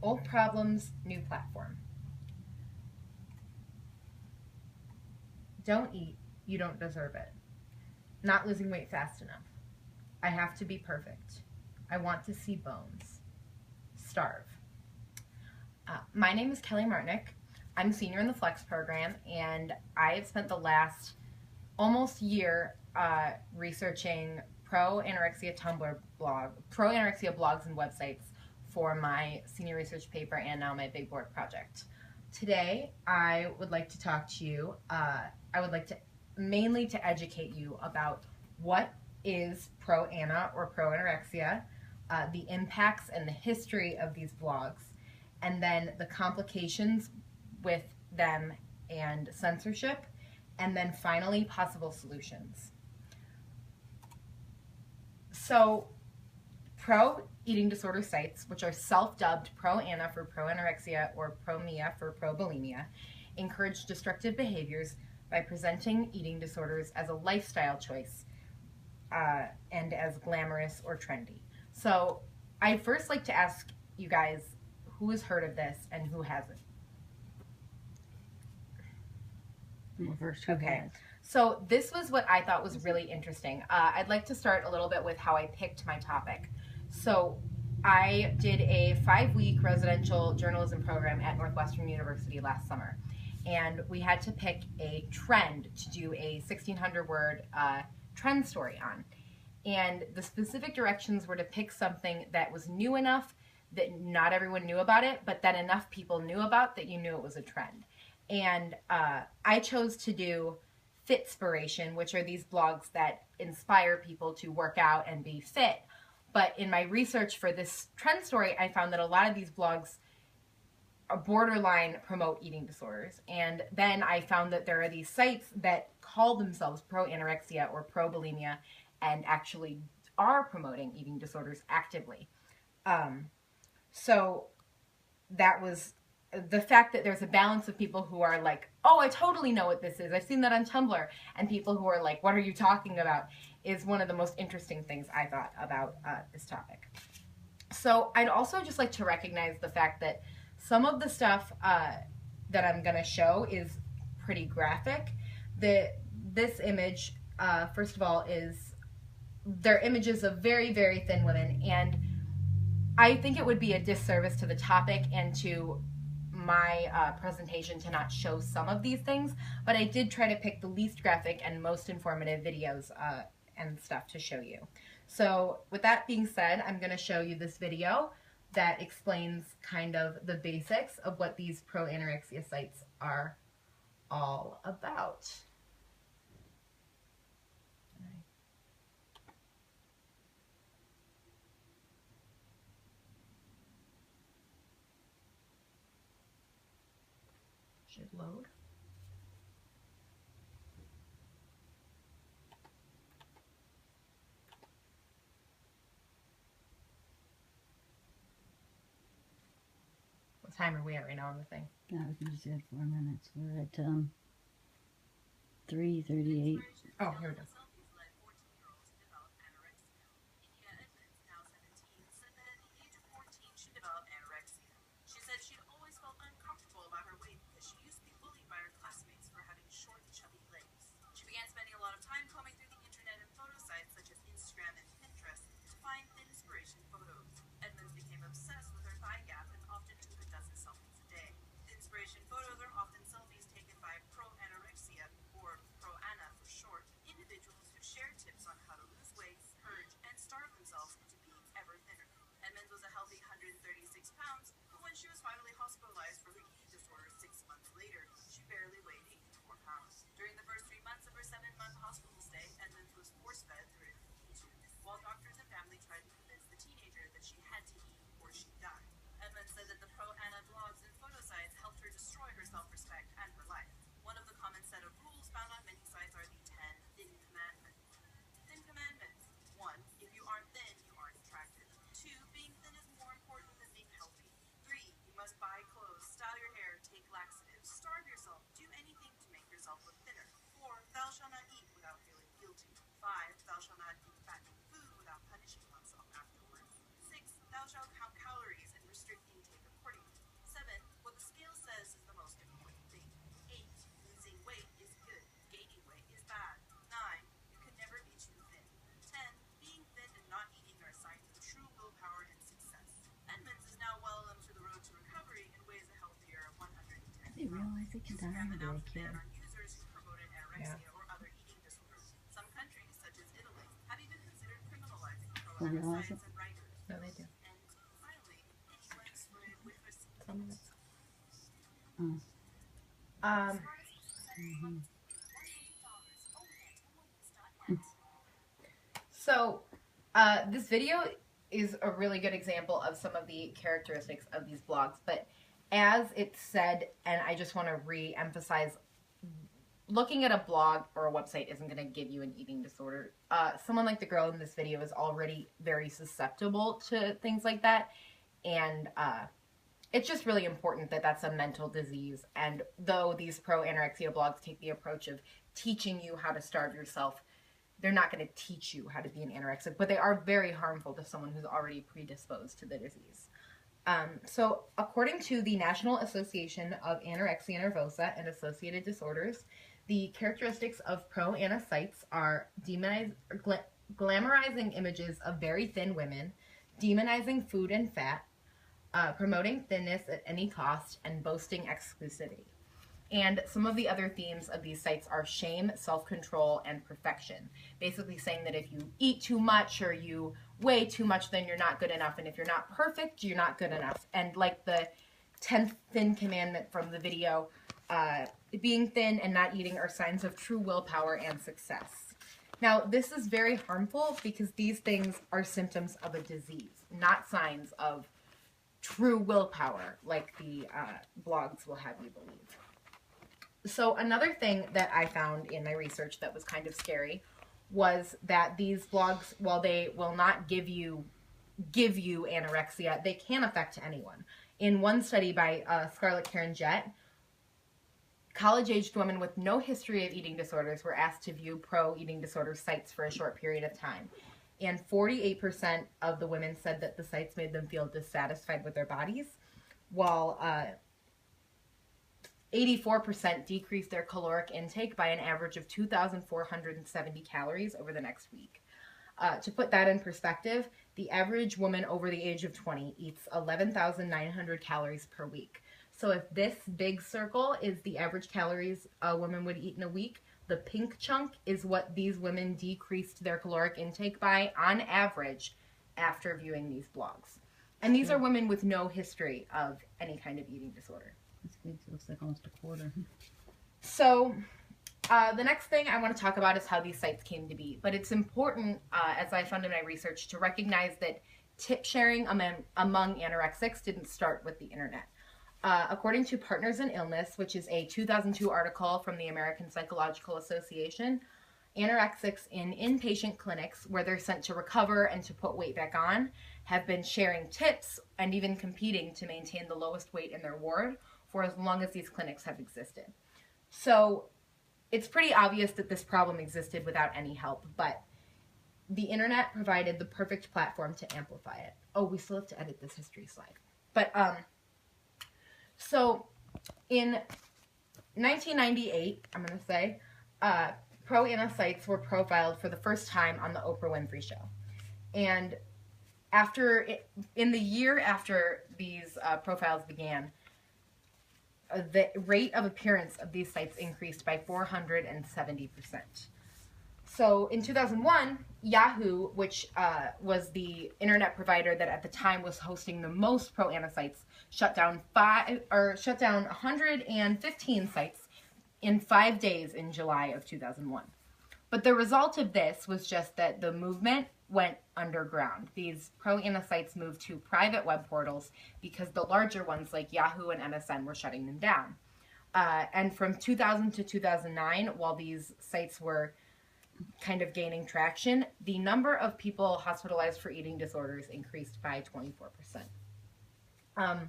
Old problems, new platform. Don't eat, you don't deserve it. Not losing weight fast enough. I have to be perfect. I want to see bones. Starve. My name is Kelly Martinick. I'm a senior in the Flex program, and I have spent the last almost year researching pro-anorexia blogs and websites for my senior research paper and now my big board project. Today, I would like to talk to you, I would like to mainly to educate you about what is pro-ana or pro-anorexia, the impacts and the history of these blogs, and then the complications with them and censorship, and then finally possible solutions. So pro-eating disorder sites, which are self-dubbed pro-ana for pro-anorexia or pro-mia for pro-bulimia, encourage destructive behaviors by presenting eating disorders as a lifestyle choice and as glamorous or trendy. So I'd first like to ask you guys who has heard of this and who hasn't. First, okay. So this was what I thought was really interesting. I'd like to start a little bit with how I picked my topic. So I did a 5-week residential journalism program at Northwestern University last summer. And we had to pick a trend to do a 1,600-word trend story on. And the specific directions were to pick something that was new enough that not everyone knew about it, but that enough people knew about that you knew it was a trend. And I chose to do Fitspiration, which are these blogs that inspire people to work out and be fit. But in my research for this trend story, I found that a lot of these blogs borderline promote eating disorders. And then I found that there are these sites that call themselves pro-anorexia or pro-bulimia and actually are promoting eating disorders actively. So that was the fact that there's a balance of people who are like, oh, I totally know what this is. I've seen that on Tumblr. And people who are like, what are you talking about? Is one of the most interesting things I thought about this topic. So I'd also just like to recognize the fact that some of the stuff that I'm going to show is pretty graphic. This image, first of all, they're images of very, very thin women. And I think it would be a disservice to the topic and to my presentation to not show some of these things, but I did try to pick the least graphic and most informative videos and stuff to show you. So with that being said, I'm going to show you this video that explains kind of the basics of what these pro-anorexia sites are all about. Should load. What time are we at right now on the thing? Yeah, we can just add 4 minutes. We're at 3:38. Oh, here we go. She was finally hospitalized for her eating disorder 6 months later. She barely weighed 84 pounds. During the first 3 months of her 7-month hospital stay, Edmonds was force-fed through a tube, while doctors and family tried to convince the teenager that she had to eat or she'd die. Edmonds said that the pro-ana blogs and photo sites helped her destroy her self-respect and her life. One of the common set of rules found on many sites are the 10 thin commandments. Thin commandments. 1. If you aren't thin, you aren't attractive. 2. Being thin is more important than being healthy. 3. You must buy clothes, style your hair, take laxatives, starve yourself, do anything to make yourself look thinner. 4. Thou shalt not eat without feeling guilty. 5. Thou shalt not eat fattening food without punishment. didn't realize they could die Instagram with announced a a kid. ban on users who promoted anorexia or other eating disorders. Some countries, such as Italy, have even considered criminalizing Don't realize pro-anorexia it. and writers. No, they do. And finally, England voted with receipt. Some of it. Oh. Mm-hmm. So, this video is a really good example of some of the characteristics of these blogs, but as it said, and I just want to re-emphasize, looking at a blog or a website isn't going to give you an eating disorder. Someone like the girl in this video is already very susceptible to things like that, and it's just really important that that's a mental disease. And though these pro-anorexia blogs take the approach of teaching you how to starve yourself, they're not going to teach you how to be an anorexic, but they are very harmful to someone who's already predisposed to the disease. So according to the National Association of Anorexia Nervosa and Associated Disorders, the characteristics of pro-ana sites are glamorizing images of very thin women, demonizing food and fat, promoting thinness at any cost, and boasting exclusivity. And some of the other themes of these sites are shame, self-control, and perfection. Basically saying that if you eat too much or you weigh too much, then you're not good enough. And if you're not perfect, you're not good enough. And like the 10th thin commandment from the video, being thin and not eating are signs of true willpower and success. Now, this is very harmful because these things are symptoms of a disease, not signs of true willpower, like the blogs will have you believe. So another thing that I found in my research that was kind of scary was that these blogs, while they will not give you anorexia, they can affect anyone. In one study by Scarlett Karen Jett, college-aged women with no history of eating disorders were asked to view pro-eating disorder sites for a short period of time. And 48% of the women said that the sites made them feel dissatisfied with their bodies, while 84% decreased their caloric intake by an average of 2,470 calories over the next week. To put that in perspective, the average woman over the age of 20 eats 11,900 calories per week. So if this big circle is the average calories a woman would eat in a week, the pink chunk is what these women decreased their caloric intake by on average after viewing these blogs. And these are women with no history of any kind of eating disorder. This big looks like almost a quarter. So the next thing I want to talk about is how these sites came to be. But it's important, as I found in my research, to recognize that tip sharing among anorexics didn't start with the internet. According to Partners in Illness, which is a 2002 article from the American Psychological Association, anorexics in inpatient clinics where they're sent to recover and to put weight back on have been sharing tips and even competing to maintain the lowest weight in their ward for as long as these clinics have existed. So it's pretty obvious that this problem existed without any help, but the internet provided the perfect platform to amplify it. Oh, we still have to edit this history slide. But, so in 1998, I'm going to say, pro-ana sites were profiled for the first time on the Oprah Winfrey Show. And in the year after these profiles began, the rate of appearance of these sites increased by 470%. So in 2001, Yahoo, which was the internet provider that at the time was hosting the most pro-ana sites, shut down 115 sites in 5 days in July of 2001. But the result of this was just that the movement went underground. These pro-ana sites moved to private web portals because the larger ones like Yahoo and MSN were shutting them down. And from 2000 to 2009, while these sites were kind of gaining traction, the number of people hospitalized for eating disorders increased by 24%.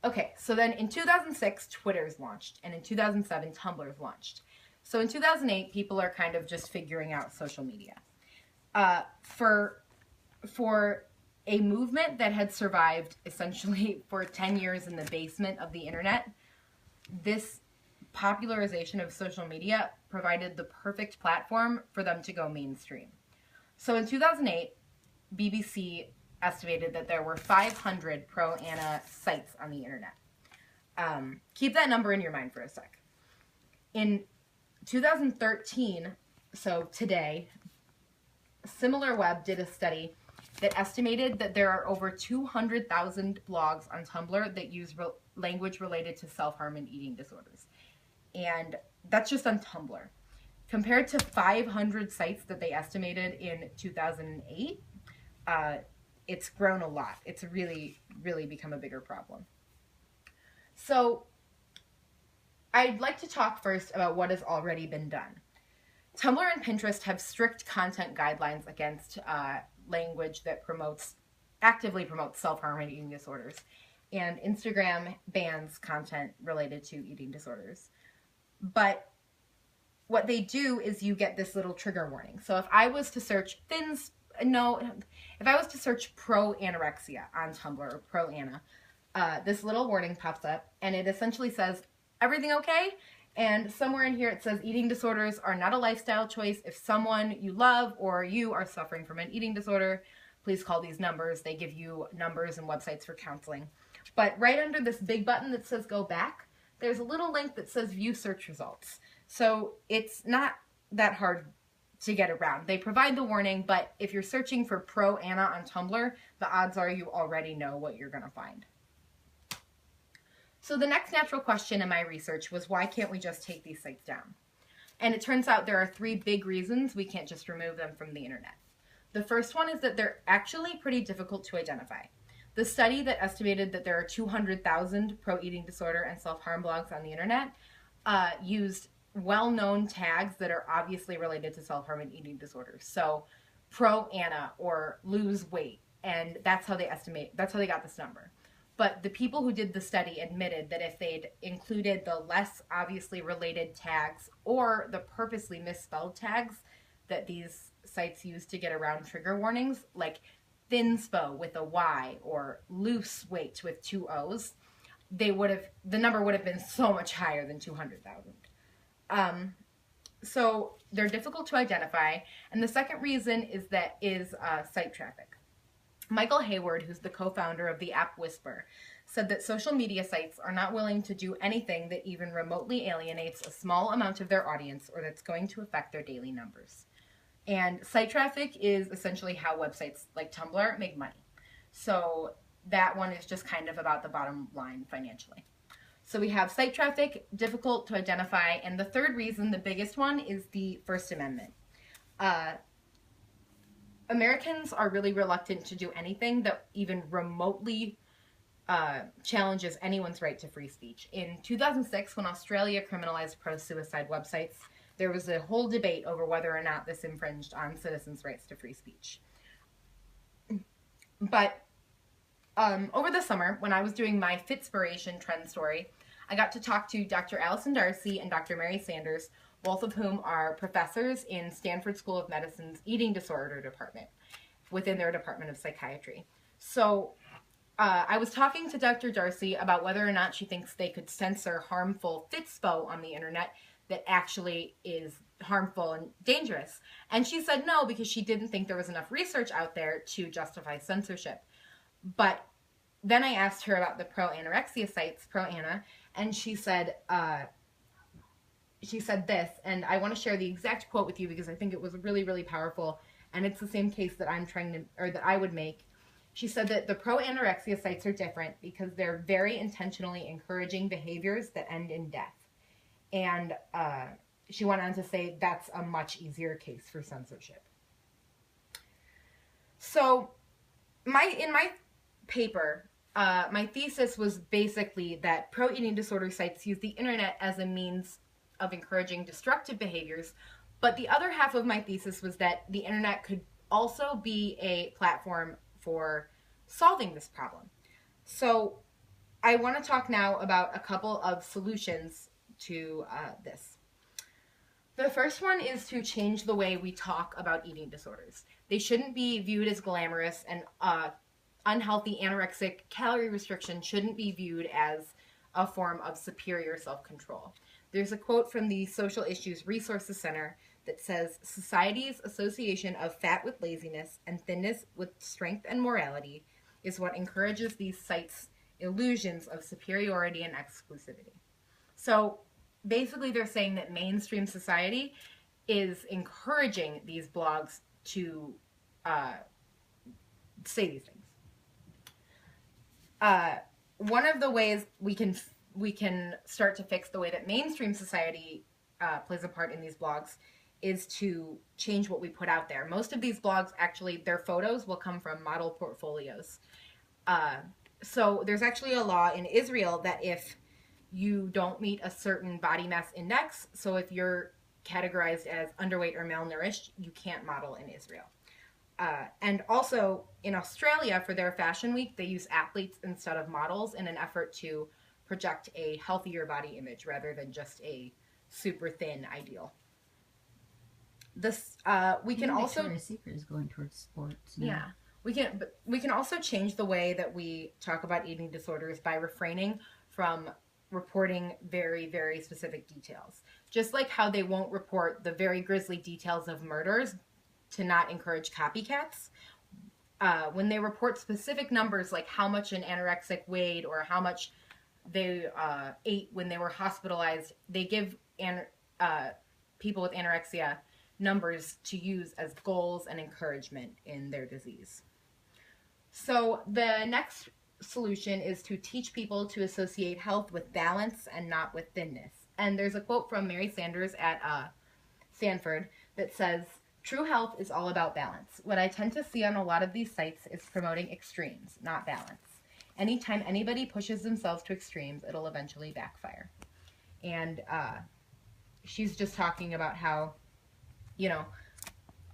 Okay, so then in 2006, Twitter's launched, and in 2007, Tumblr's launched. So in 2008, people are kind of just figuring out social media. For a movement that had survived essentially for 10 years in the basement of the internet, this popularization of social media provided the perfect platform for them to go mainstream. So in 2008, BBC estimated that there were 500 pro-ana sites on the internet. Keep that number in your mind for a sec. In 2013, so today, SimilarWeb did a study that estimated that there are over 200,000 blogs on Tumblr that use language related to self-harm and eating disorders. And that's just on Tumblr. Compared to 500 sites that they estimated in 2008, it's grown a lot. It's really, really become a bigger problem. So I'd like to talk first about what has already been done. Tumblr and Pinterest have strict content guidelines against language that actively promotes self-harm and eating disorders. And Instagram bans content related to eating disorders. But what they do is you get this little trigger warning. So if I was to search pro-anorexia on Tumblr, or pro-Ana, this little warning pops up, and it essentially says, everything okay? And somewhere in here it says, eating disorders are not a lifestyle choice. If someone you love or you are suffering from an eating disorder, please call these numbers. They give you numbers and websites for counseling. But right under this big button that says go back, there's a little link that says view search results. So it's not that hard to get around. They provide the warning, but if you're searching for pro-Ana on Tumblr, the odds are you already know what you're going to find. So the next natural question in my research was, why can't we just take these sites down? And it turns out there are 3 big reasons we can't just remove them from the internet. The first one is that they're actually pretty difficult to identify. The study that estimated that there are 200,000 pro-eating disorder and self-harm blogs on the internet used well-known tags that are obviously related to self-harm and eating disorders. So pro-Ana or lose weight, and that's how they got this number. But the people who did the study admitted that if they'd included the less obviously related tags or the purposely misspelled tags that these sites use to get around trigger warnings, like thinspo with a Y or loose weight with 2 O's, the number would have been so much higher than 200,000. So they're difficult to identify. And the second reason is site traffic. Michael Hayward, who's the co-founder of the app Whisper, said that social media sites are not willing to do anything that even remotely alienates a small amount of their audience or that's going to affect their daily numbers. And site traffic is essentially how websites like Tumblr make money. So that one is just kind of about the bottom line financially. So we have site traffic, difficult to identify, and the third reason, the biggest one, is the First Amendment. Americans are really reluctant to do anything that even remotely challenges anyone's right to free speech. In 2006, when Australia criminalized pro-suicide websites, there was a whole debate over whether or not this infringed on citizens' rights to free speech. But over the summer, when I was doing my Fitspiration trend story, I got to talk to Dr. Allison Darcy and Dr. Mary Sanders, both of whom are professors in Stanford School of Medicine's Eating Disorder Department within their Department of Psychiatry. So I was talking to Dr. Darcy about whether or not she thinks they could censor harmful Fitspo on the internet that actually is harmful and dangerous. And she said no, because she didn't think there was enough research out there to justify censorship. But then I asked her about the pro-anorexia sites, pro-Ana, and she said this, and I want to share the exact quote with you because I think it was really, really powerful, and it's the same case that that I would make. She said that the pro-anorexia sites are different because they're very intentionally encouraging behaviors that end in death. And she went on to say that's a much easier case for censorship. So in my paper, my thesis was basically that pro-eating disorder sites use the internet as a means of encouraging destructive behaviors, but the other half of my thesis was that the internet could also be a platform for solving this problem. So I want to talk now about a couple of solutions to this. The first one is to change the way we talk about eating disorders. They shouldn't be viewed as glamorous, and unhealthy anorexic calorie restriction shouldn't be viewed as a form of superior self-control. There's a quote from the Social Issues Resources Center that says, "Society's association of fat with laziness and thinness with strength and morality is what encourages these sites illusions of superiority and exclusivity. So basically they're saying that mainstream society is encouraging these blogs to say these things. One of the ways we can start to fix the way that mainstream society plays a part in these blogs is to change what we put out there. Most of these blogs, actually, their photos will come from model portfolios. So there's actually a law in Israel that if you don't meet a certain body mass index, so if you're categorized as underweight or malnourished, you can't model in Israel. And also in Australia, for their fashion week, they use athletes instead of models in an effort to project a healthier body image rather than just a super thin ideal. This we can also Victoria's Secret is going towards sports now. yeah, we can also change the way that we talk about eating disorders by refraining from reporting very, very specific details. Just like how they won't report the very grisly details of murders to not encourage copycats. When they report specific numbers like how much an anorexic weighed or how much they ate when they were hospitalized, they give people with anorexia numbers to use as goals and encouragement in their disease. So the next solution is to teach people to associate health with balance and not with thinness. And there's a quote from Mary Sanders at Stanford that says, "True health is all about balance. What I tend to see on a lot of these sites is promoting extremes, not balance. Anytime anybody pushes themselves to extremes, it'll eventually backfire." And she's just talking about how, you know,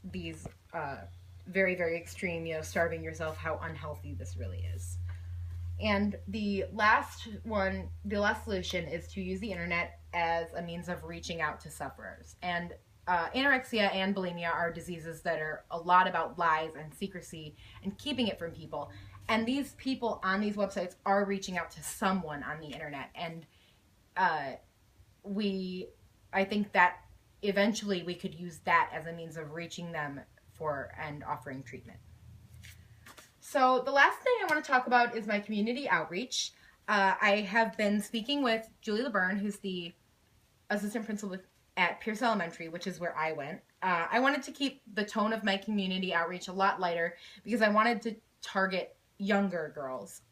these very, very extreme, you know, starving yourself, how unhealthy this really is. And the last solution is to use the internet as a means of reaching out to sufferers. And anorexia and bulimia are diseases that are a lot about lies and secrecy and keeping it from people. And these people on these websites are reaching out to someone on the internet. And I think that eventually we could use that as a means of reaching them for and offering treatment. So the last thing I want to talk about is my community outreach. I have been speaking with Julie LeBurn, who's the assistant principal at Pierce Elementary, which is where I went. I wanted to keep the tone of my community outreach a lot lighter because I wanted to target younger girls.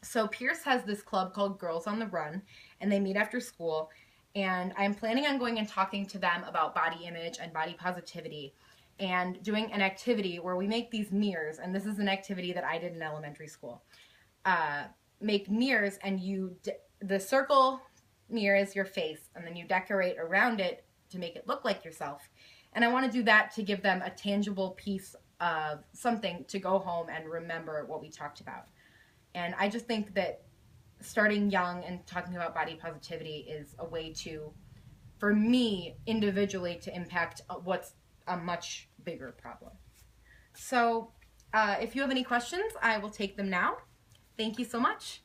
So Pierce has this club called Girls on the Run, and they meet after school. And I'm planning on going and talking to them about body image and body positivity and doing an activity where we make these mirrors. And this is an activity that I did in elementary school. Make mirrors, and the circle mirror is your face, and then you decorate around it to make it look like yourself. And I want to do that to give them a tangible piece of something to go home and remember what we talked about. And I just think that starting young and talking about body positivity is a way to, for me, individually, to impact what's a much bigger problem. So if you have any questions, I will take them now. Thank you so much.